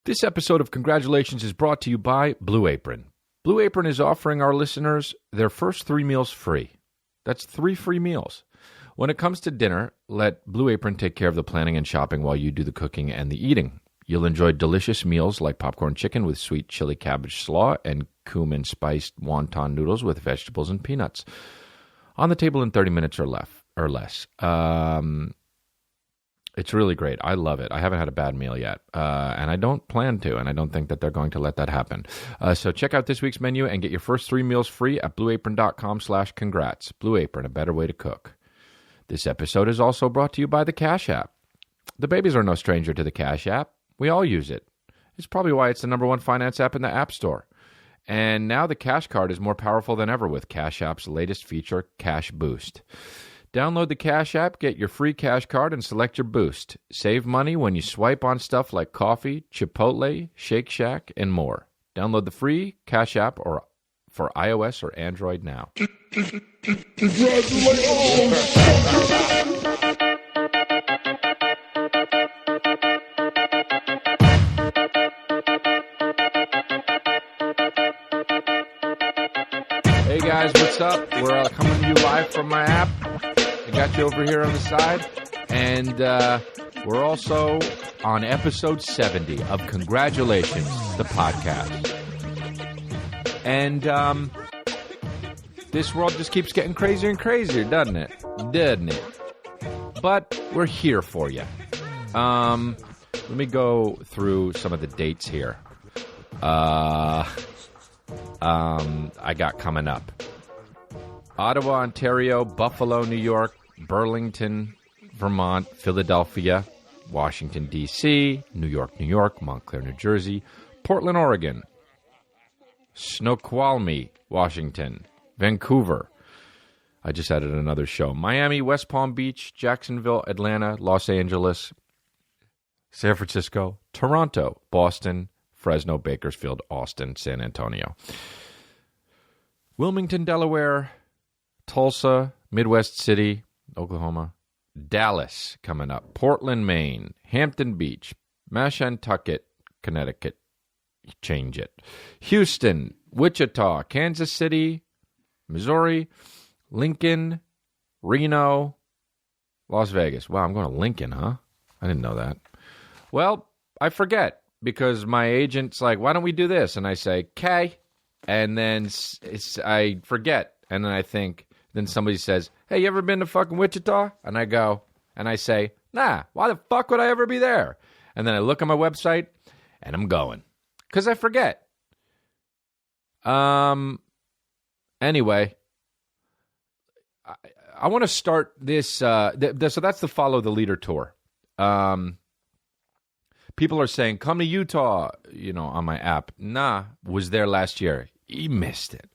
This episode of Congratulations is brought to you by Blue Apron. Blue Apron is offering our listeners their first 3 meals free. That's 3 free meals. When it comes to dinner, let Blue Apron take care of the planning and shopping while you do the cooking and the eating. You'll enjoy delicious meals like popcorn chicken with sweet chili cabbage slaw and cumin spiced wonton noodles with vegetables and peanuts. On the table in 30 minutes or less. It's really great. I love it. I haven't had a bad meal yet, and I don't plan to, and I don't think that they're going to let that happen. So check out this week's menu and get your first 3 meals free at blueapron.com/congrats. Blue Apron, a better way to cook. This episode is also brought to you by the Cash App. The babies are no stranger to the Cash App. We all use it. It's probably why it's the #1 finance app in the App Store. And now the Cash Card is more powerful than ever with Cash App's latest feature, Cash Boost. Download the Cash App, get your free Cash Card, and select your boost. Save money when you swipe on stuff like coffee, Chipotle, Shake Shack, and more. Download the free Cash App or for iOS or Android now. Hey guys, what's up? We're coming to you live from my app. I got you over here on the side, and we're also on episode 70 of Congratulations, the podcast. And this world just keeps getting crazier and crazier, doesn't it? But we're here for you. Let me go through some of the dates here. I got coming up. Ottawa, Ontario, Buffalo, New York, Burlington, Vermont, Philadelphia, Washington, D.C., New York, Montclair, New Jersey, Portland, Oregon, Snoqualmie, Washington, Vancouver. I just added another show. Miami, West Palm Beach, Jacksonville, Atlanta, Los Angeles, San Francisco, Toronto, Boston, Fresno, Bakersfield, Austin, San Antonio, Wilmington, Delaware, Tulsa, Midwest City, Oklahoma, Dallas coming up, Portland, Maine, Hampton Beach, Mashantucket, Connecticut, change it, Houston, Wichita, Kansas City, Missouri, Lincoln, Reno, Las Vegas. Wow, I'm going to Lincoln, huh? I didn't know that. Well, I forget because my agent's like, why don't we do this? And I say, "'Kay." And then I forget. And then I think, then somebody says, "Hey, you ever been to fucking Wichita?" And I go, and I say, "Nah, why the fuck would I ever be there?" And then I look on my website, and I'm going. Because I forget. Anyway, I want to start this. So that's the Follow the Leader tour. People are saying, "Come to Utah," on my app. Nah, was there last year. You missed it.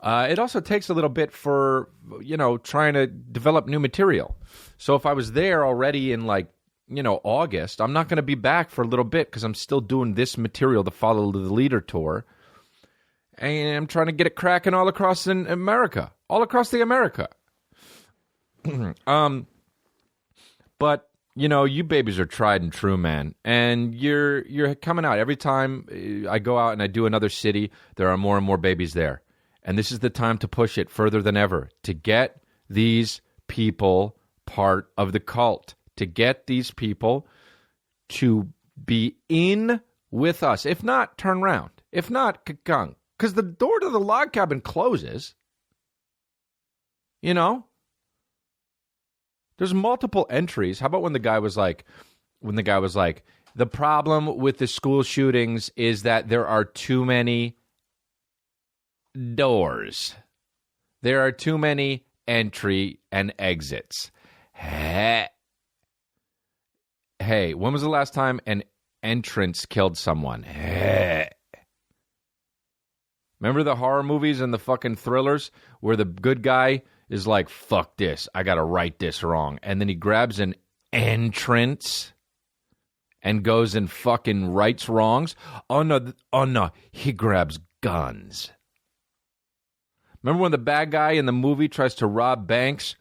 It also takes a little bit for, trying to develop new material. So if I was there already in August, I'm not going to be back for a little bit because I'm still doing this material, the Follow the Leader tour. And I'm trying to get it cracking all across in America, all across the America. But you babies are tried and true, man. And you're coming out. Every time I go out and I do another city, there are more and more babies there. And this is the time to push it further than ever, to get these people part of the cult, to get these people to be in with us. If not, turn around. If not, kakung. Because the door to the log cabin closes. There's multiple entries. How about when the guy was like, the problem with the school shootings is that there are too many doors. There are too many entry and exits. Hey, when was the last time an entrance killed someone? Hey. Remember the horror movies and the fucking thrillers where the good guy is like, fuck this, I gotta right this wrong. And then he grabs an entrance and goes and fucking rights wrongs? Oh no, he grabs guns. Remember when the bad guy in the movie tries to rob banks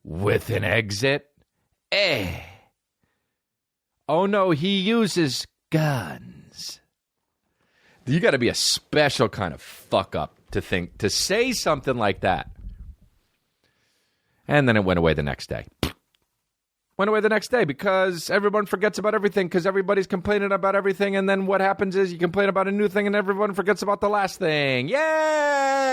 with an exit? Oh no, he uses guns. happens. You got to be a special kind of fuck up to say something like that. And then it went away the next day. Went away the next day because everyone forgets about everything because everybody's complaining about everything. And then what happens is you complain about a new thing and everyone forgets about the last thing. Yay!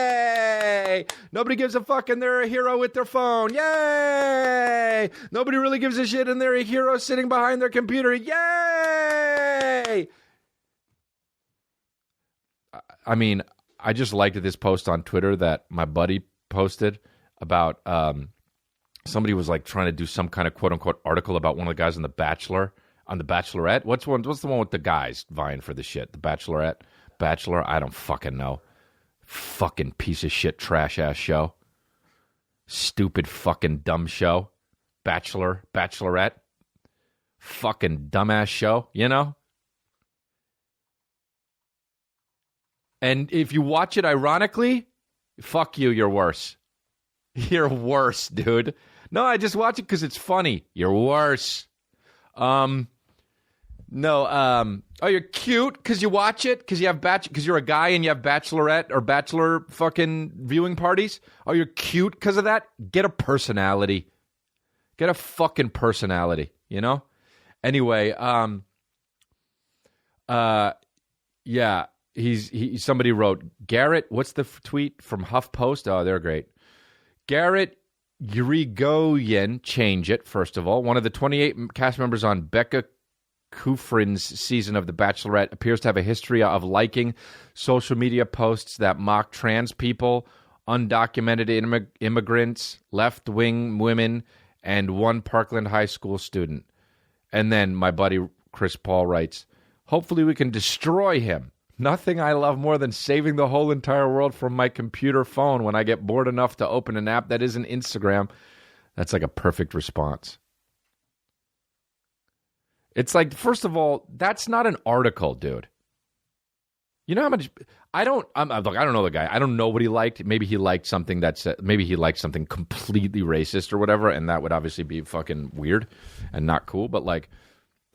Nobody gives a fuck and they're a hero with their phone. Yay! Nobody really gives a shit and they're a hero sitting behind their computer. Yay! I mean, I just liked this post on Twitter that my buddy posted about somebody was like trying to do some kind of quote unquote article about one of the guys on The Bachelor, on The Bachelorette. What's the one with the guys vying for the shit? The Bachelorette? Bachelor? I don't fucking know. Fucking piece of shit trash ass show. Stupid fucking dumb show. Bachelor, Bachelorette. Fucking dumbass show, you know? And if you watch it ironically, fuck you, you're worse. You're worse, dude. No, I just watch it because it's funny. You're worse. Oh, you're cute because you watch it because you have because you're a guy and you have bachelorette or bachelor fucking viewing parties. Oh, you're cute because of that. Get a personality. Get a fucking personality. You know. Anyway, yeah. Somebody wrote Garrett. What's the tweet from HuffPost? Oh, they're great. Garrett Urigoyen, change it, first of all. One of the 28 cast members on Becca Kufrin's season of The Bachelorette appears to have a history of liking social media posts that mock trans people, undocumented immigrants, left-wing women, and one Parkland High School student. And then my buddy Chris Paul writes, hopefully we can destroy him. Nothing I love more than saving the whole entire world from my computer phone when I get bored enough to open an app that isn't Instagram. That's like a perfect response. It's like, first of all, that's not an article, dude. You know how much I don't know the guy. I don't know what he liked. Maybe he liked something maybe he liked something completely racist or whatever, and that would obviously be fucking weird and not cool. But like,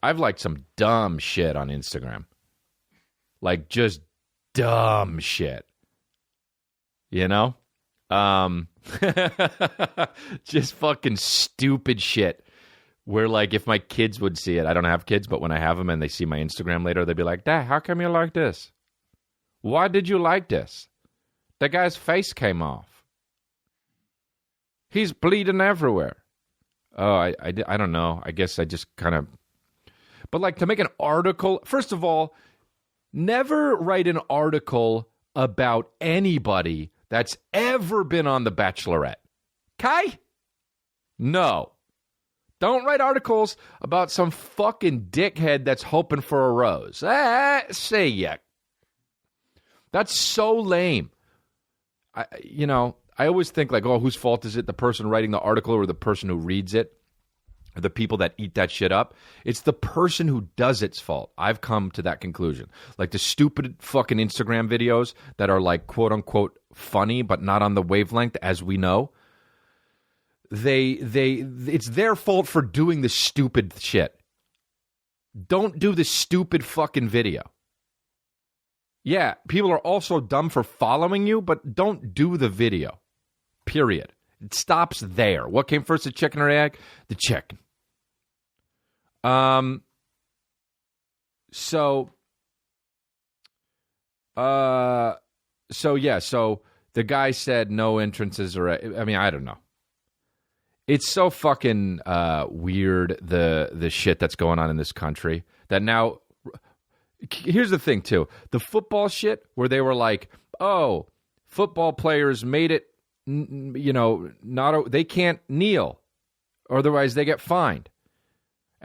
I've liked some dumb shit on Instagram. Like, just dumb shit. You know? Just fucking stupid shit. Where, like, if my kids would see it, I don't have kids, but when I have them and they see my Instagram later, they'd be like, Dad, how come you like this? Why did you like this? The guy's face came off. He's bleeding everywhere. Oh, I don't know. I guess I just kind of... But, like, to make an article... First of all... Never write an article about anybody that's ever been on The Bachelorette. Okay? No. Don't write articles about some fucking dickhead that's hoping for a rose. Say ya. That's so lame. I always think like, oh, whose fault is it? The person writing the article or the person who reads it? The people that eat that shit up. It's the person who does it's fault. I've come to that conclusion. Like the stupid fucking Instagram videos that are like quote unquote funny but not on the wavelength as we know. It's their fault for doing the stupid shit. Don't do the stupid fucking video. Yeah, people are also dumb for following you, but don't do the video. Period. It stops there. What came first, the chicken or the egg? The chicken. So the guy said no entrances or, I mean, I don't know. It's so fucking weird, the shit that's going on in this country that now, here's the thing too. The football shit where they were like, oh, football players made it, they can't kneel, or otherwise they get fined.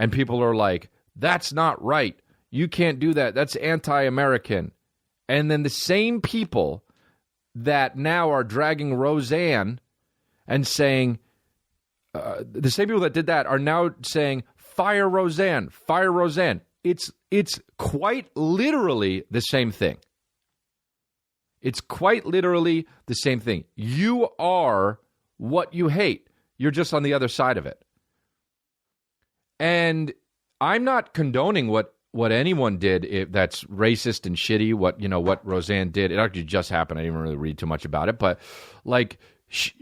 And people are like, that's not right. You can't do that. That's anti-American. And then the same people that now are dragging Roseanne and saying, the same people that did that are now saying, fire Roseanne, fire Roseanne. It's quite literally the same thing. It's quite literally the same thing. You are what you hate. You're just on the other side of it. And I'm not condoning what what anyone did that's racist and shitty, what Roseanne did, it actually just happened. I didn't even really read too much about it, but like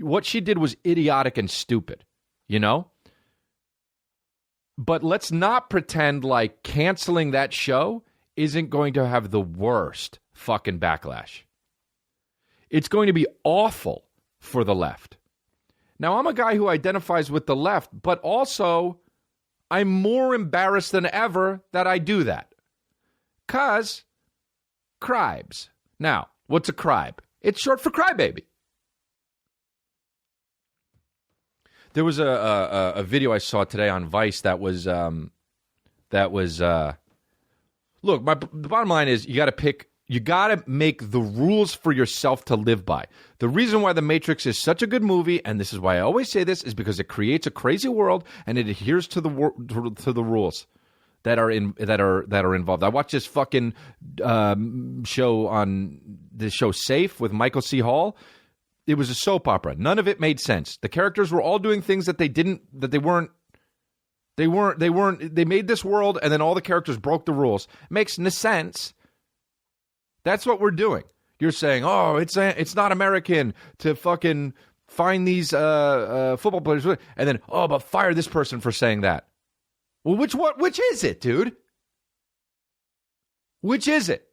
what she did was idiotic and stupid, But let's not pretend like canceling that show isn't going to have the worst fucking backlash. It's going to be awful for the left. Now, I'm a guy who identifies with the left, but also I'm more embarrassed than ever that I do that. 'Cause cribes. Now, what's a cribe? It's short for crybaby. There was a video I saw today on Vice that was look, the bottom line is you got to make the rules for yourself to live by. The reason why The Matrix is such a good movie, and this is why I always say this, is because it creates a crazy world and it adheres to the rules that are involved. I watched this fucking show Safe with Michael C. Hall. It was a soap opera. None of it made sense. The characters were all doing things that they made this world, and then all the characters broke the rules. It makes no sense. That's what we're doing. You're saying, oh, it's not American to fucking find these football players, and then, oh, but fire this person for saying that. Well, which is it, dude? Which is it?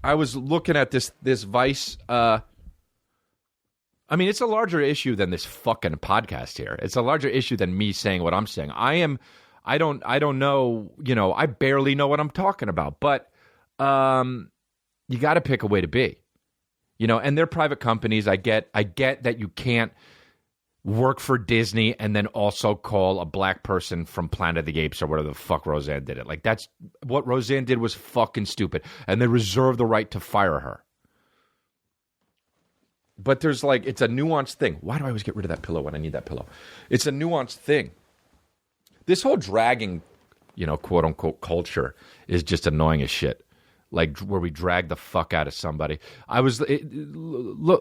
I was looking at this Vice. It's a larger issue than this fucking podcast here. It's a larger issue than me saying what I'm saying. I don't know, I barely know what I'm talking about, but you got to pick a way to be, and they're private companies. I get that you can't work for Disney and then also call a black person from Planet of the Apes or whatever the fuck Roseanne did it. Like, that's what Roseanne did was fucking stupid, and they reserve the right to fire her. But there's it's a nuanced thing. Why do I always get rid of that pillow when I need that pillow? It's a nuanced thing. This whole dragging, quote unquote culture is just annoying as shit. Like where we drag the fuck out of somebody. Look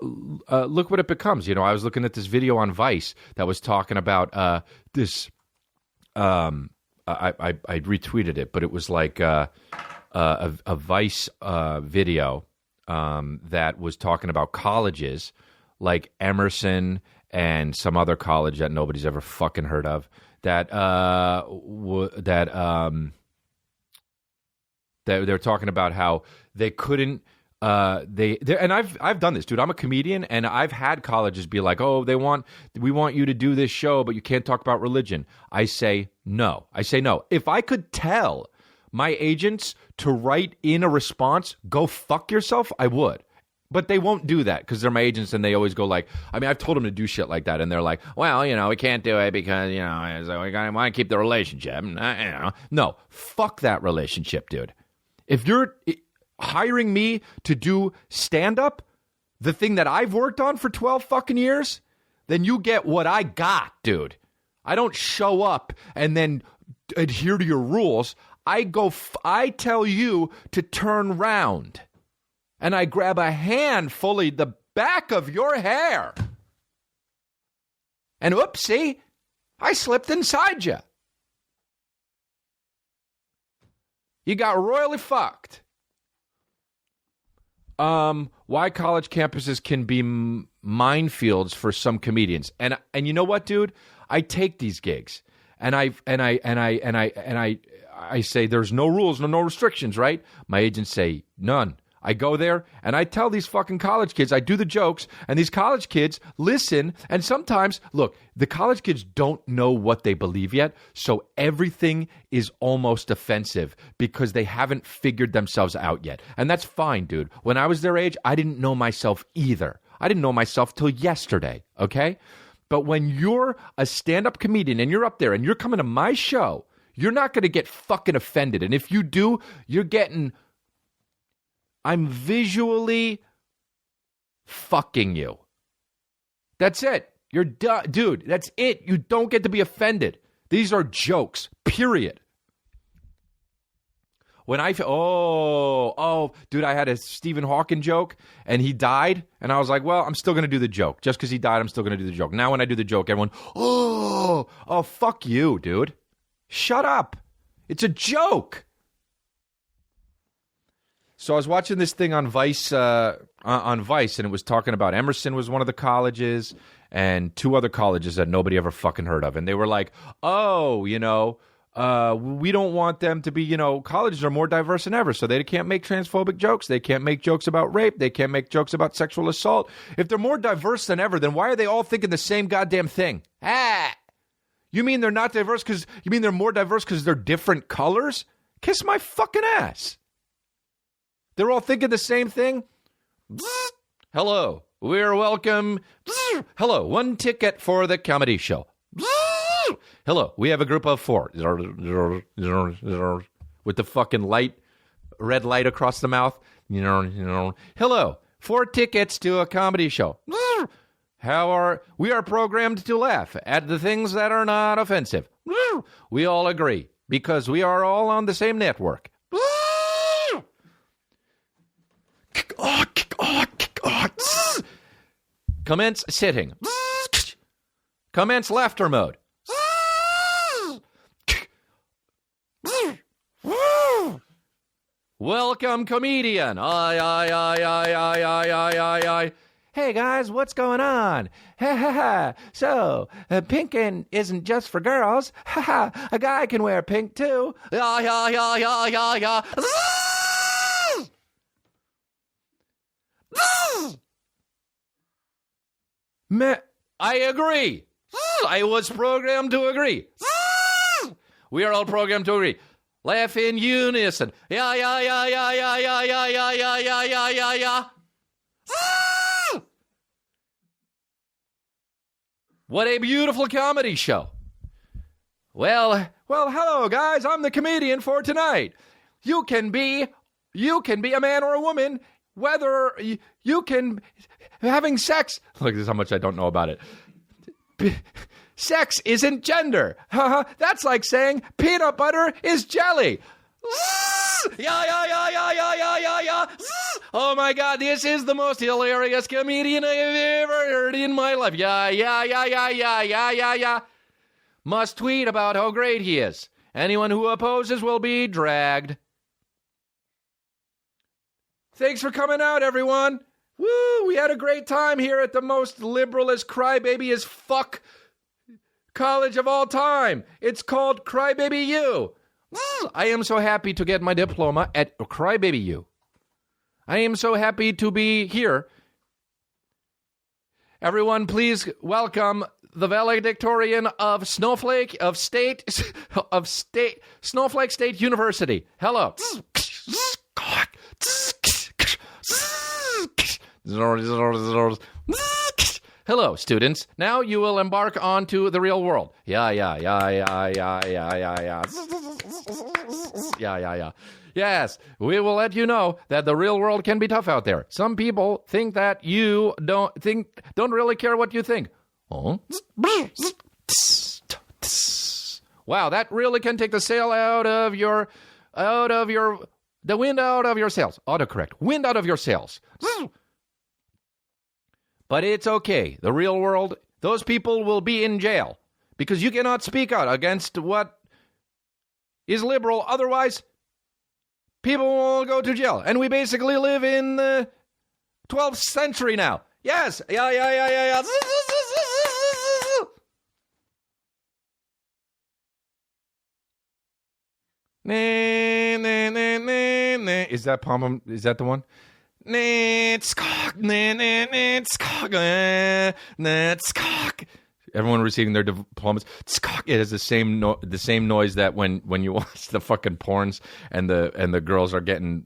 what it becomes. I was looking at this video on Vice that was talking about this. I retweeted it, but it was like a Vice video. That was talking about colleges like Emerson and some other college that nobody's ever fucking heard of. They're talking about how they couldn't. And I've done this, dude. I'm a comedian, and I've had colleges be like, "Oh, we want you to do this show, but you can't talk about religion." I say no. If I could tell my agents to write in a response, go fuck yourself, I would. But they won't do that because they're my agents, and they always go like, I've told them to do shit like that, and they're like, well, we can't do it because, we want to keep the relationship. No, fuck that relationship, dude. If you're hiring me to do stand-up, the thing that I've worked on for 12 fucking years, then you get what I got, dude. I don't show up and then adhere to your rules. I tell you to turn round, and I grab a hand fully the back of your hair, and oopsie, I slipped inside you. You got royally fucked. Why college campuses can be minefields for some comedians, and you know what, dude? I take these gigs, and I say there's no rules, no restrictions, right? My agents say none. I go there and I tell these fucking college kids, I do the jokes, and these college kids listen. And sometimes, look, the college kids don't know what they believe yet, so everything is almost offensive because they haven't figured themselves out yet. And that's fine, dude. When I was their age, I didn't know myself either. I didn't know myself till yesterday, okay? But when you're a stand-up comedian and you're up there and you're coming to my show, you're not going to get fucking offended. And if you do, I'm visually fucking you. That's it. You're done. Dude, that's it. You don't get to be offended. These are jokes, period. When dude, I had a Stephen Hawking joke, and he died, and I was like, well, I'm still going to do the joke. Just because he died, I'm still going to do the joke. Now when I do the joke, everyone, fuck you, dude. Shut up. It's a joke. So I was watching this thing on Vice, and it was talking about Emerson was one of the colleges and two other colleges that nobody ever fucking heard of. And they were like, oh, we don't want them to be, colleges are more diverse than ever, so they can't make transphobic jokes. They can't make jokes about rape. They can't make jokes about sexual assault. If they're more diverse than ever, then why are they all thinking the same goddamn thing? You mean they're not diverse because, you mean they're more diverse because they're different colors? Kiss my fucking ass. They're all thinking the same thing? Hello, we're welcome. Hello, 1 ticket for the comedy show. Hello, we have a group of 4. With the fucking red light across the mouth. Hello, 4 tickets to a comedy show. We are programmed to laugh at the things that are not offensive. We all agree because we are all on the same network. Commence sitting. Commence laughter mode. Welcome, comedian. I. Hey, guys, what's going on? Ha, ha, ha. So, pink isn't just for girls. Ha, ha. A guy can wear pink, too. Yeah. I agree. I was programmed to agree. We are all programmed to agree. Laugh in unison. Yeah. What a beautiful comedy show. Well, hello guys. I'm the comedian for tonight. You can be a man or a woman, whether you can having sex. Look, this is how much I don't know about it. Sex isn't gender. That's like saying peanut butter is jelly. Yeah. Oh my God, this is the most hilarious comedian I've ever heard in my life. Yeah. Must tweet about how great he is. Anyone who opposes will be dragged. Thanks for coming out, everyone. Woo, we had a great time here at the most liberalist crybaby as fuck college of all time. It's called Crybaby U. I am so happy to get my diploma at Crybaby U. I am so happy to be here. Everyone, please welcome the valedictorian of Snowflake State University. Hello. Hello, students. Now you will embark onto the real world. Yeah. Yes, we will let you know that the real world can be tough out there. Some people think that you don't really care what you think. Oh. Wow, that really can take the sail the wind out of your sails. Autocorrect. Wind out of your sails. But it's okay. The real world, those people will be in jail because you cannot speak out against what is liberal. Otherwise, people will go to jail. And we basically live in the 12th century now. Yes. Yeah. Is that Palm? Is that the one? Everyone receiving their diplomas. It has the same noise that when you watch the fucking porns and the girls are getting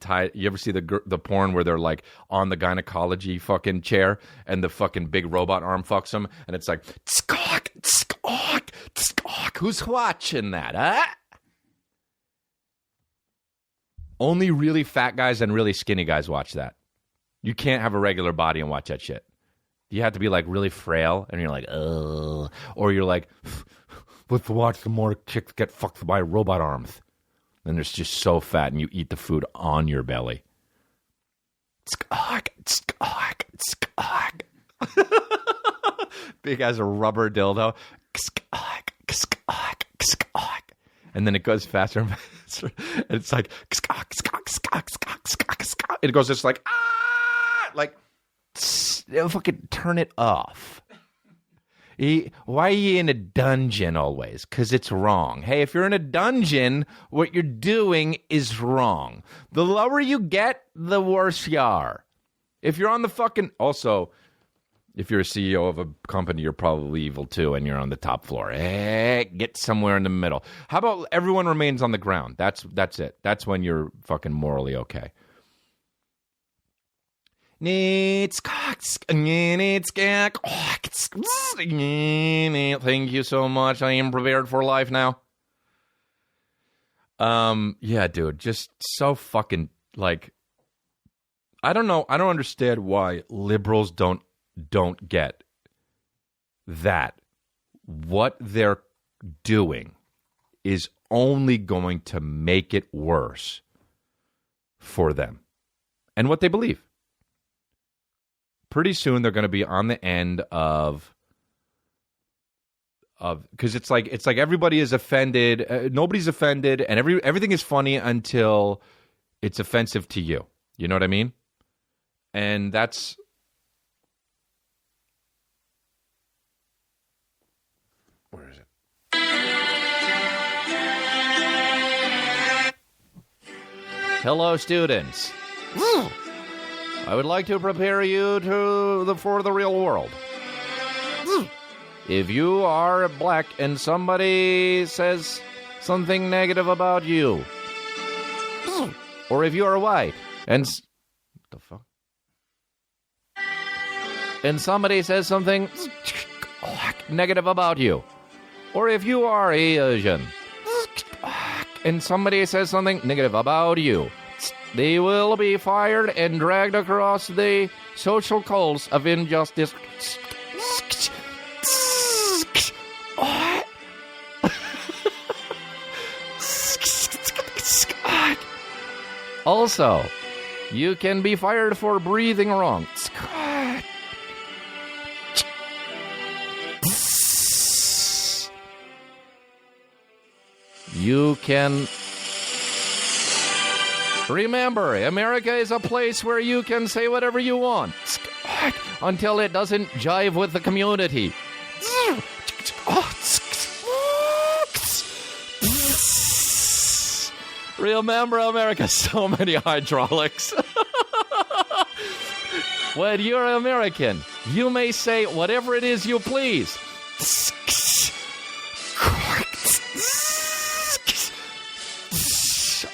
tied. You ever see the porn where they're like on the gynecology fucking chair and the fucking big robot arm fucks them and it's like who's watching that? Huh? Only really fat guys and really skinny guys watch that. You can't have a regular body and watch that shit. You have to be like really frail and you're like, ugh. Or you're like, let's watch some more chicks get fucked by robot arms. And they're just so fat and you eat the food on your belly. Big as a rubber dildo. and then it goes faster and faster. And it's like, it goes just like, fucking turn it off. Why are you in a dungeon always? Because it's wrong. Hey, if you're in a dungeon, what you're doing is wrong. The lower you get, the worse you are. If you're on the fucking... Also, if you're a CEO of a company, you're probably evil too, and you're on the top floor. Hey, get somewhere in the middle. How about everyone remains on the ground? That's it. That's when you're fucking morally okay. Thank you so much. I am prepared for life now. Yeah, dude, just so fucking like, I don't know. I don't understand why liberals don't get that what they're doing is only going to make it worse for them and what they believe. Pretty soon they're going to be on the end of because it's like everybody is offended, nobody's offended, and everything is funny until it's offensive to you. You know what I mean? And that's where is it? Hello, students. I would like to prepare you for the real world. If you are black and somebody says something negative about you, or if you are white and what the fuck, and somebody says something negative about you, or if you are Asian and somebody says something negative about you, they will be fired and dragged across the social coals of injustice. Also, you can be fired for breathing wrong. You can... Remember, America is a place where you can say whatever you want until it doesn't jive with the community. Remember, America, so many hydraulics. When you're American, you may say whatever it is you please.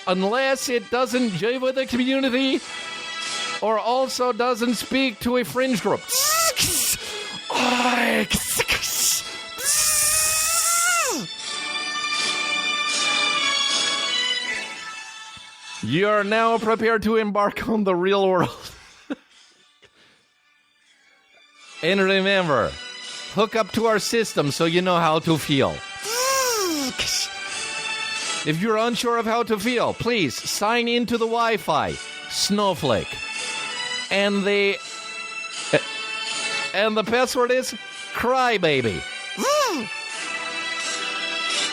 Unless it doesn't jive with the community or also doesn't speak to a fringe group. You are now prepared to embark on the real world. And remember, hook up to our system so you know how to feel. If you're unsure of how to feel, please sign into the Wi-Fi, Snowflake. And the password is Crybaby.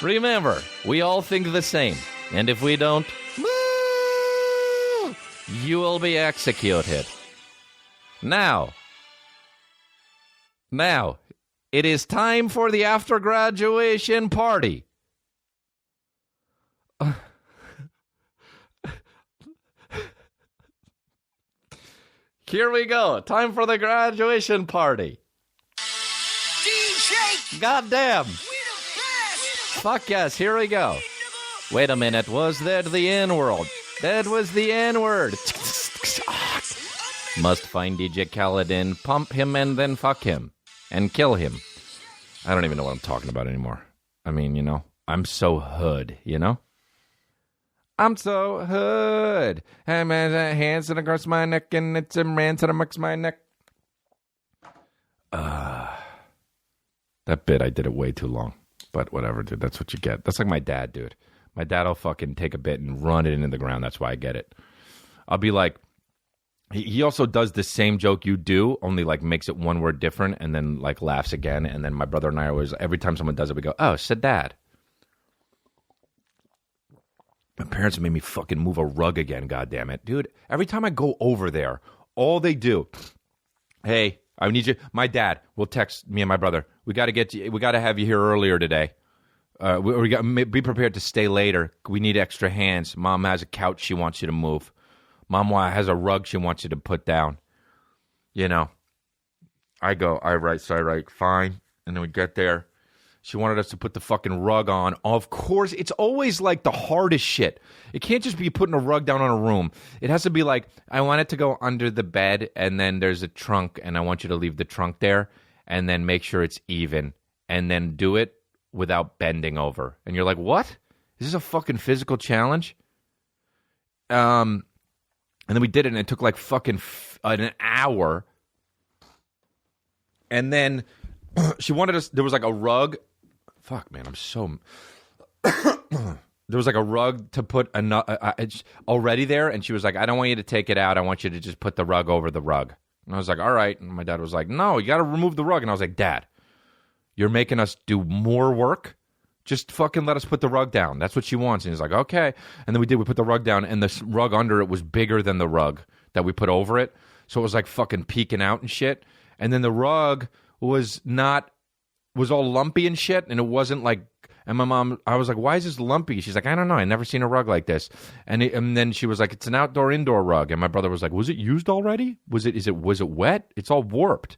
Remember, we all think the same. And if we don't, you will be executed. Now, it is time for the after-graduation party. Here we go. Time for the graduation party. DJ! Goddamn! Fuck yes, here we go. Wait a minute, was that the N-word? That was the N-word. Must find DJ Khaled and pump him and then fuck him. And kill him. I don't even know what I'm talking about anymore. I mean, you know, I'm so hood, you know? I'm so hood. I'm hands across my neck and it's a man to the my neck. That bit, I did it way too long. But whatever, dude. That's what you get. That's like my dad, dude. My dad will fucking take a bit and run it into the ground. That's why I get it. I'll be like, he also does the same joke you do, only like makes it one word different and then like laughs again. And then my brother and I always, every time someone does it, we go, oh, said dad. My parents made me fucking move a rug again, goddammit. Dude, every time I go over there, all they do, hey, I need you. My dad will text me and my brother. We got to have you here earlier today. Be prepared to stay later. We need extra hands. Mom has a couch she wants you to move. Mom has a rug she wants you to put down. You know, I write, fine. And then we get there. She wanted us to put the fucking rug on. Of course, it's always like the hardest shit. It can't just be putting a rug down on a room. It has to be like, I want it to go under the bed, and then there's a trunk, and I want you to leave the trunk there, and then make sure it's even, and then do it without bending over. And you're like, what? Is this a fucking physical challenge? And then we did it, and it took like fucking an hour. And then she wanted us, there was like a rug. Fuck, man, I'm so... There was like a rug to put it's already there, and she was like, I don't want you to take it out. I want you to just put the rug over the rug. And I was like, all right. And my dad was like, no, you got to remove the rug. And I was like, Dad, you're making us do more work? Just fucking let us put the rug down. That's what she wants. And he's like, okay. And then we did. We put the rug down, and the rug under it was bigger than the rug that we put over it. So it was like fucking peeking out and shit. And then the rug was all lumpy and shit, and it wasn't like, and my mom, I was like, why is this lumpy? She's like, I don't know, I never seen a rug like this. And then she was like, it's an indoor rug. And my brother was like, was it used already? Was it wet? It's all warped.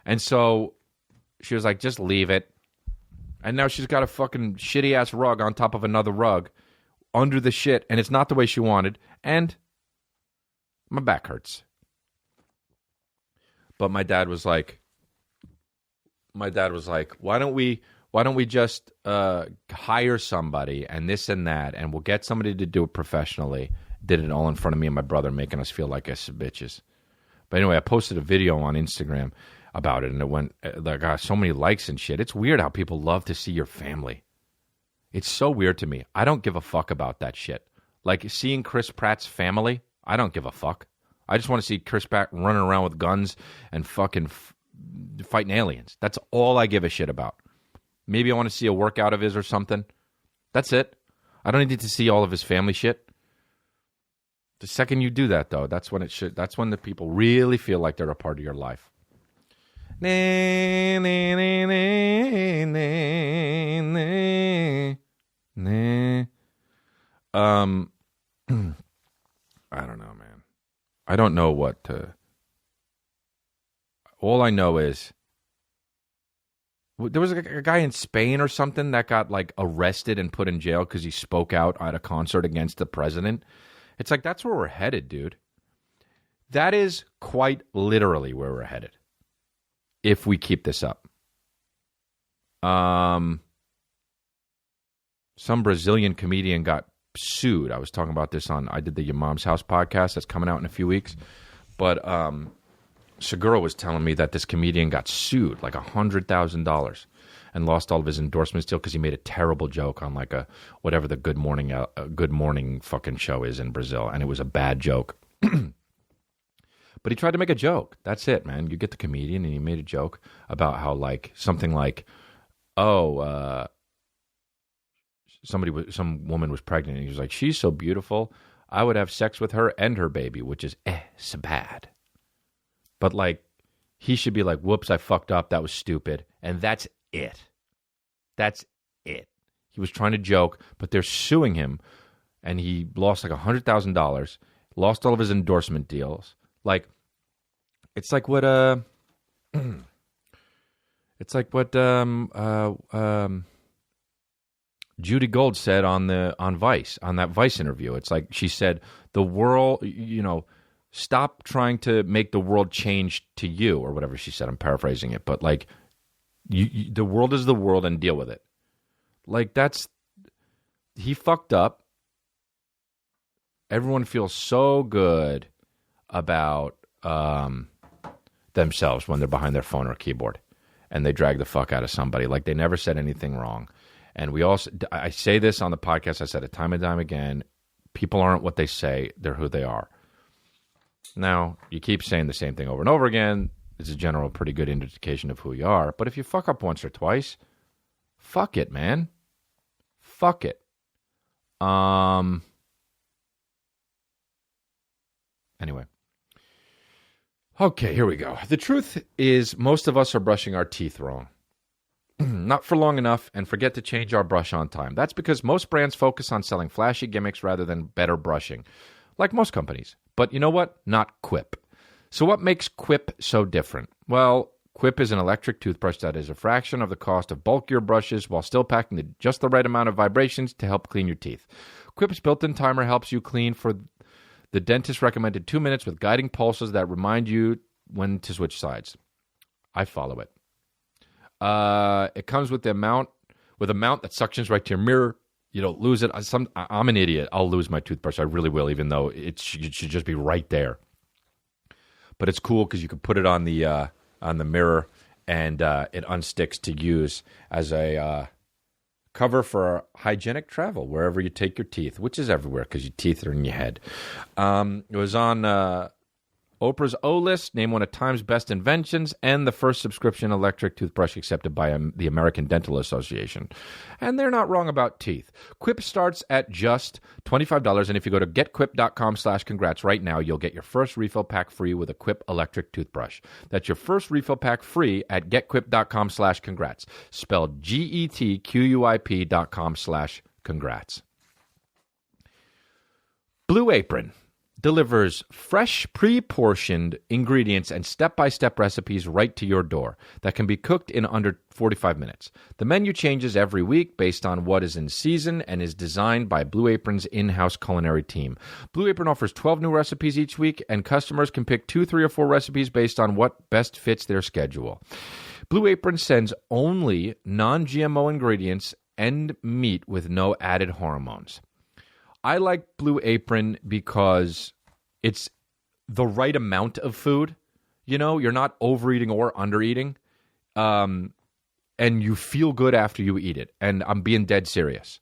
And so she was like, just leave it. And now she's got a fucking shitty ass rug on top of another rug under the shit, and it's not the way she wanted, and my back hurts. But my dad was like, why don't we just hire somebody and this and that, and we'll get somebody to do it professionally. Did it all in front of me and my brother, making us feel like us bitches. But anyway, I posted a video on Instagram about it, and it got so many likes and shit. It's weird how people love to see your family. It's so weird to me. I don't give a fuck about that shit. Like seeing Chris Pratt's family, I don't give a fuck. I just want to see Chris Pratt running around with guns and fucking fighting aliens. That's all I give a shit about. Maybe I want to see a workout of his or something. That's it. I don't need to see all of his family shit. The second you do that, though, that's when the people really feel like they're a part of your life. I don't know, man. I don't know what to... All I know is there was a guy in Spain or something that got like arrested and put in jail because he spoke out at a concert against the president. It's like, that's where we're headed, dude. That is quite literally where we're headed if we keep this up. Some Brazilian comedian got sued. I was talking about this I did the Your Mom's House podcast that's coming out in a few weeks. But Segura was telling me that this comedian got sued like $100,000 and lost all of his endorsements deal because he made a terrible joke on like whatever the Good Morning fucking show is in Brazil, and it was a bad joke. But he tried to make a joke. That's it, man. You get the comedian, and he made a joke about how like something like, some woman was pregnant, and he was like, she's so beautiful, I would have sex with her and her baby, which is so bad. But, like, he should be like, whoops, I fucked up. That was stupid. And that's it. That's it. He was trying to joke, but they're suing him. And he lost like $100,000, lost all of his endorsement deals. Like, it's like what, Judy Gold said on Vice, on that Vice interview. It's like she said, the world, stop trying to make the world change to you, or whatever she said. I'm paraphrasing it, but like, the world is the world, and deal with it. Like, he fucked up. Everyone feels so good about themselves when they're behind their phone or keyboard, and they drag the fuck out of somebody. Like, they never said anything wrong. And I say this on the podcast. I said it time and time again. People aren't what they say. They're who they are. Now, you keep saying the same thing over and over again. It's a general pretty good indication of who you are. But if you fuck up once or twice, fuck it, man. Fuck it. Anyway. Okay, here we go. The truth is most of us are brushing our teeth wrong. Not for long enough, and forget to change our brush on time. That's because most brands focus on selling flashy gimmicks rather than better brushing, like most companies. But you know what? Not Quip. So what makes Quip so different? Well, Quip is an electric toothbrush that is a fraction of the cost of bulkier brushes while still packing just the right amount of vibrations to help clean your teeth. Quip's built-in timer helps you clean for the dentist recommended 2 minutes with guiding pulses that remind you when to switch sides. I follow it. It comes with a mount that suctions right to your mirror. You don't lose it. I'm an idiot. I'll lose my toothbrush. I really will, even though it should just be right there. But it's cool because you can put it on the mirror, and it unsticks to use as a cover for hygienic travel wherever you take your teeth, which is everywhere because your teeth are in your head. It was on Oprah's O-List, named one of Time's best inventions, and the first subscription electric toothbrush accepted by the American Dental Association. And they're not wrong about teeth. Quip starts at just $25, and if you go to getquip.com/congrats right now, you'll get your first refill pack free with a Quip electric toothbrush. That's your first refill pack free at getquip.com/congrats, spelled GETQUIP.com/congrats. Blue Apron delivers fresh, pre-portioned ingredients and step-by-step recipes right to your door that can be cooked in under 45 minutes. The menu changes every week based on what is in season and is designed by Blue Apron's in-house culinary team. Blue Apron offers 12 new recipes each week, and customers can pick 2, 3, or 4 recipes based on what best fits their schedule. Blue Apron sends only non-GMO ingredients and meat with no added hormones. I like Blue Apron because it's the right amount of food. You know, you're not overeating or undereating. And you feel good after you eat it. And I'm being dead serious.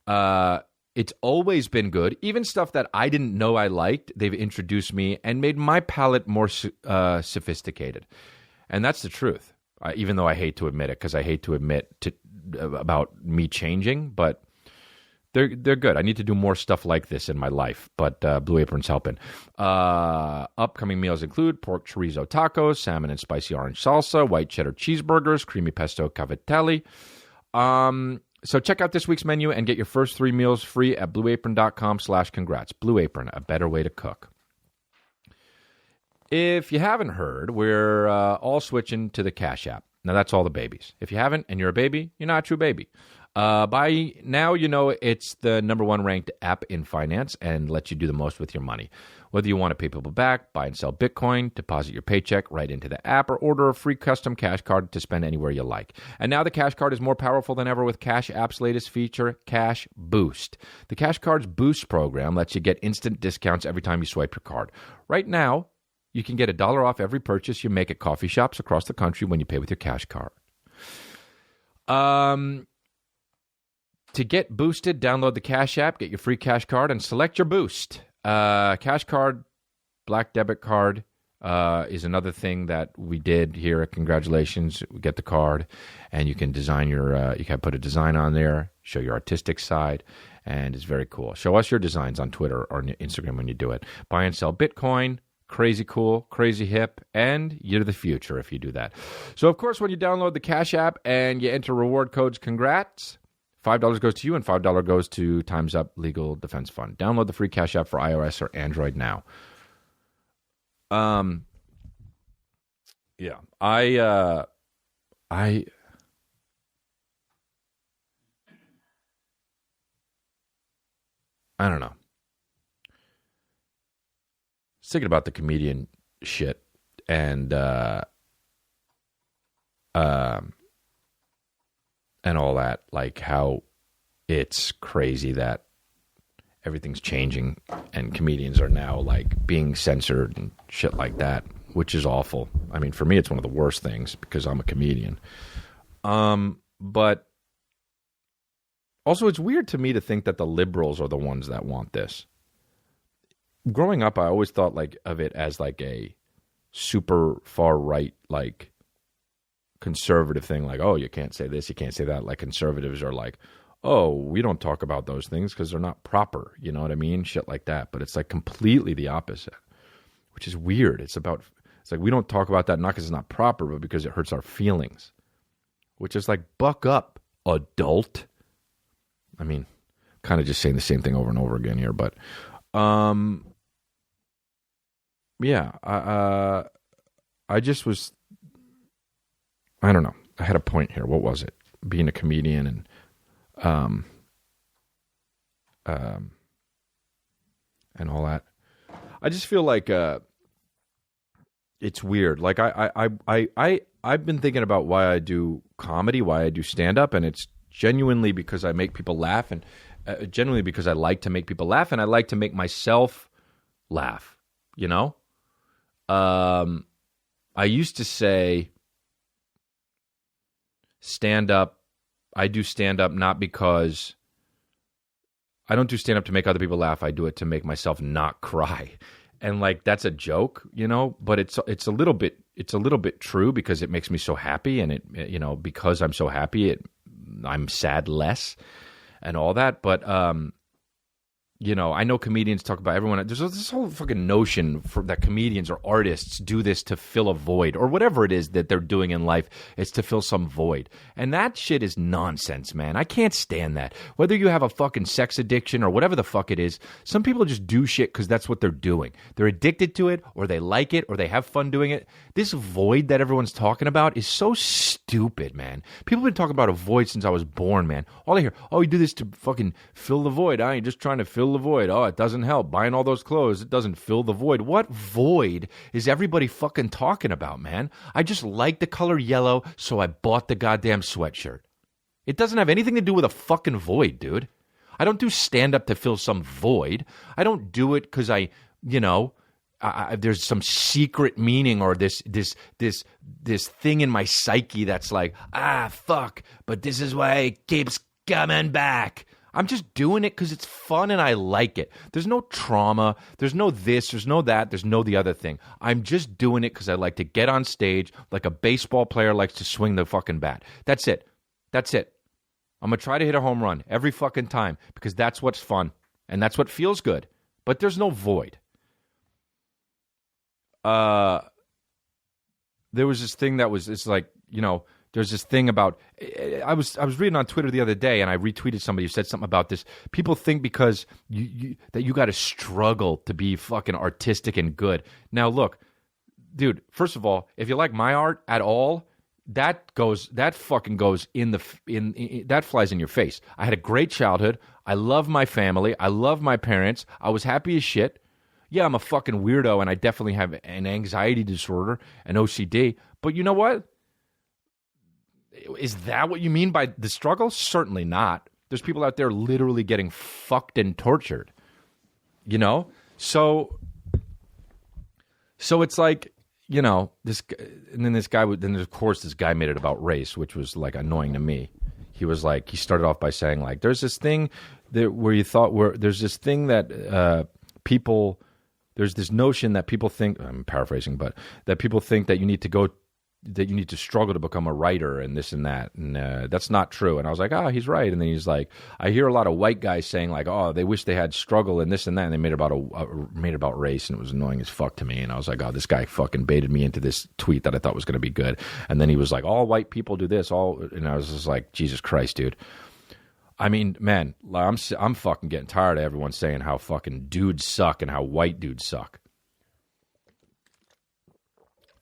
It's always been good. Even stuff that I didn't know I liked, they've introduced me and made my palate more sophisticated. And that's the truth. Even though I hate to admit it, because I hate to admit about me changing, but they're good. I need to do more stuff like this in my life, but Blue Apron's helping. Upcoming meals include pork chorizo tacos, salmon and spicy orange salsa, white cheddar cheeseburgers, creamy pesto cavatelli. So check out this week's menu and get your first 3 meals free at blueapron.com/congrats. Blue Apron, a better way to cook. If you haven't heard, we're all switching to the Cash App. Now, that's all the babies. If you haven't and you're a baby, you're not a true baby. By now, you know it's the number 1 ranked app in finance and lets you do the most with your money. Whether you want to pay people back, buy and sell Bitcoin, deposit your paycheck right into the app, or order a free custom cash card to spend anywhere you like. And now the Cash Card is more powerful than ever with Cash App's latest feature, Cash Boost. The Cash Card's Boost program lets you get instant discounts every time you swipe your card. Right now, you can get $1 off every purchase you make at coffee shops across the country when you pay with your Cash Card. To get boosted, download the Cash App, get your free Cash Card, and select your boost. Cash Card, Black Debit Card is another thing that we did here at Congratulations. We get the card, and you can design you can put a design on there, show your artistic side, and it's very cool. Show us your designs on Twitter or Instagram when you do it. Buy and sell Bitcoin. Crazy cool, crazy hip, and you're the future if you do that. So, of course, when you download the Cash App and you enter reward codes, congrats, $5 goes to you and $5 goes to Time's Up Legal Defense Fund. Download the free Cash App for iOS or Android now. Yeah, I don't know. Thinking about the comedian shit and all that, like how it's crazy that everything's changing and comedians are now like being censored and shit like that, which is awful. I mean, for me, it's one of the worst things because I'm a comedian. But also it's weird to me to think that the liberals are the ones that want this. Growing up, I always thought like of it as like a super far right, like conservative thing. Like, oh, you can't say this, you can't say that. Like conservatives are like, oh, we don't talk about those things because they're not proper. You know what I mean? Shit like that. But it's like completely the opposite. which is weird. It's like we don't talk about that not because it's not proper, but because it hurts our feelings, which is like, buck up, adult. I mean, kind of just saying the same thing over and over again here, but yeah, I just was, I don't know. I had a point here. What was it? Being a comedian and all that. I just feel like it's weird. Like I've been thinking about why I do comedy, why I do stand up, and it's genuinely because I make people laugh, and genuinely because I like to make people laugh, and I like to make myself laugh. You know, I used to say stand up. I do stand up not because I don't do stand up to make other people laugh. I do it to make myself not cry. And like that's a joke, you know, but it's a little bit true because it makes me so happy, and it, you know, because I'm so happy, I'm sad less and all that. But you know, I know comedians talk about everyone. There's this whole fucking notion that comedians or artists do this to fill a void or whatever it is that they're doing in life. It's to fill some void. And that shit is nonsense, man. I can't stand that. Whether you have a fucking sex addiction or whatever the fuck it is, some people just do shit because that's what they're doing. They're addicted to it, or they like it, or they have fun doing it. This void that everyone's talking about is so stupid, man. People have been talking about a void since I was born, man. All I hear, oh, you do this to fucking fill the void. You're just trying to fill the void. Oh, it doesn't help. Buying all those clothes, it doesn't fill the void. What void is everybody fucking talking about, man? I just like the color yellow, so I bought the goddamn sweatshirt. It doesn't have anything to do with a fucking void, dude. I don't do stand-up to fill some void. I don't do it because there's some secret meaning or this thing in my psyche that's like, fuck, but this is why it keeps coming back. I'm just doing it because it's fun and I like it. There's no trauma. There's no this. There's no that. There's no the other thing. I'm just doing it because I like to get on stage like a baseball player likes to swing the fucking bat. That's it. That's it. I'm going to try to hit a home run every fucking time because that's what's fun and that's what feels good. But there's no void. There was this thing that was, it's like, you know, there's this thing about, I was reading on Twitter the other day, and I retweeted somebody who said something about this. People think because that you got to struggle to be fucking artistic and good. Now, look, dude. First of all, if you like my art at all, that fucking goes that flies in your face. I had a great childhood. I love my family. I love my parents. I was happy as shit. Yeah, I'm a fucking weirdo, and I definitely have an anxiety disorder, an OCD. But you know what? Is that what you mean by the struggle? Certainly not. There's people out there literally getting fucked and tortured, you know? So it's like, you know, then of course this guy made it about race, which was like annoying to me. He was like, he started off by saying like, there's this thing there's this thing that there's this notion that people think, I'm paraphrasing, but that people think that you need to struggle to become a writer and this and that. And that's not true. And I was like, he's right. And then he's like, I hear a lot of white guys saying like, oh, they wish they had struggle and this and that. And they made it about race, and it was annoying as fuck to me. And I was like, oh, this guy fucking baited me into this tweet that I thought was going to be good. And then he was like, all white people do this. And I was just like, Jesus Christ, dude. I mean, man, I'm fucking getting tired of everyone saying how fucking dudes suck and how white dudes suck.